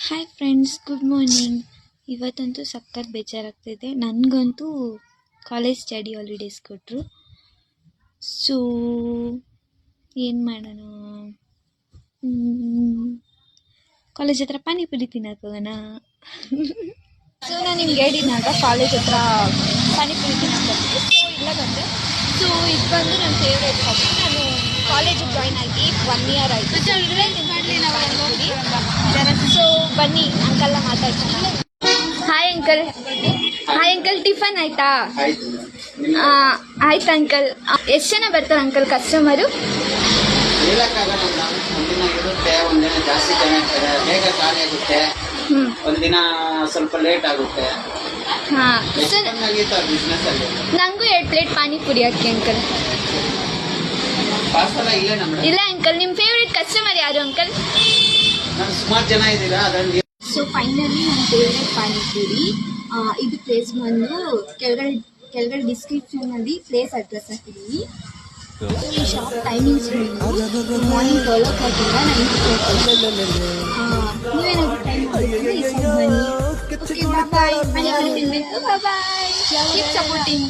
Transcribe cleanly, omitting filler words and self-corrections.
Hi friends, good morning. ಇವತ್ತಂತೂ ಸಖತ್ ಬೇಜಾರಾಗ್ತಿದೆ. ನನಗಂತೂ ಕಾಲೇಜ್ ಸ್ಟಡಿ ಹಾಲಿಡೇಸ್ ಕೊಟ್ಟರು. ಸೊ ಏನು ಮಾಡೋಣ, ಕಾಲೇಜ್ ಹತ್ರ ಪಾನಿಪುರಿ ತಿನ್ನಕ್ಕೆ ಹೋಗೋಣ. ಸೊ ನಾನು ನಿಮ್ಗೆ ಹೇಳಿದ್ನಾಗ ಕಾಲೇಜ್ ಹತ್ರ ಪಾನಿಪುರಿ ತಿನ್ನಕ್ಕೆ ಬರ್ತಿದ್ದೆ. ಸೊ ಇಲ್ಲ ಬಂದೆ. ಸೊ ಇದು ಬಂದು ನನ್ನ ಫೇವ್ರೇಟ್ ಹಾಬಿ. ನಾನು ಕಾಲೇಜಿಗೆ ಜಾಯ್ನ್ ಆಗಿ 1 year ಆಯಿತು. ಸೊ ಬನ್ನಿ ಅಂಕಲ್ನ ಮಾತಾಡ್ಸೋಣ. Hi uncle. Hi uncle, tiffin ಆಯ್ತಾ? ಆಯ್ತು ಅಂಕಲ್. ಎಷ್ಟು ಜನ ಬರ್ತಾರೆ ಅಂಕಲ್ ಕಸ್ಟಮರು? ಒಂದಿನ ಜಾಸ್ತಿ ಜನ ಇರ್ತಾರೆ, ಬೇಗ ಖಾಲಿ ಆಗುತ್ತೆ, ಒಂದಿನ ಸ್ವಲ್ಪ ಲೇಟ್ ಆಗುತ್ತೆ. ನಂಗೂ 2 ಪ್ಲೇಟ್ ಪಾನಿಪುರಿ ಹಾಕಿ ಅಂಕಲ್. ಇಲ್ಲ ಅಂಕಲ್, ನಿಮ್ಮ ಫೇವ್ರೇಟ್ ಕಸ್ಟಮರ್ ಯಾರು ಅಂಕಲ್? ಸುಮಾರು ಜನ ಇದ್ದೀರಾ ಅದರಲ್ಲಿ. ಸೊ ಫೈನಲಿ ನನ್ನ ಫೇವ್ರೇಟ್ ಪಾನಿಪುರಿ. ಇದು ಪ್ಲೇಸ್ ಬಂದು ಕೆಳಗಡೆ ಡಿಸ್ಕ್ರಿಪ್ಷನಲ್ಲಿ ಪ್ಲೇಸ್ ಅಡ್ರೆಸ್ ಹಾಕಿದ್ದೀನಿ. ಈ ಶಾಪ್ ಟೈಮಿಂಗ್ಸ್ ಮಾರ್ನಿಂಗ್ 12 o'clock ಇಂದ 9 o'clock. ನೀವೇನಾದರೂ ಟೈಮ್ ಮಾಡಿದ್ರೆ ಈ ಸೈಡ್ ಬನ್ನಿ. Okay, bye. ಪಾನಿಪುರಿ ತಿನ್ನಬೇಕು. ಬಾಯ್. Keep supporting.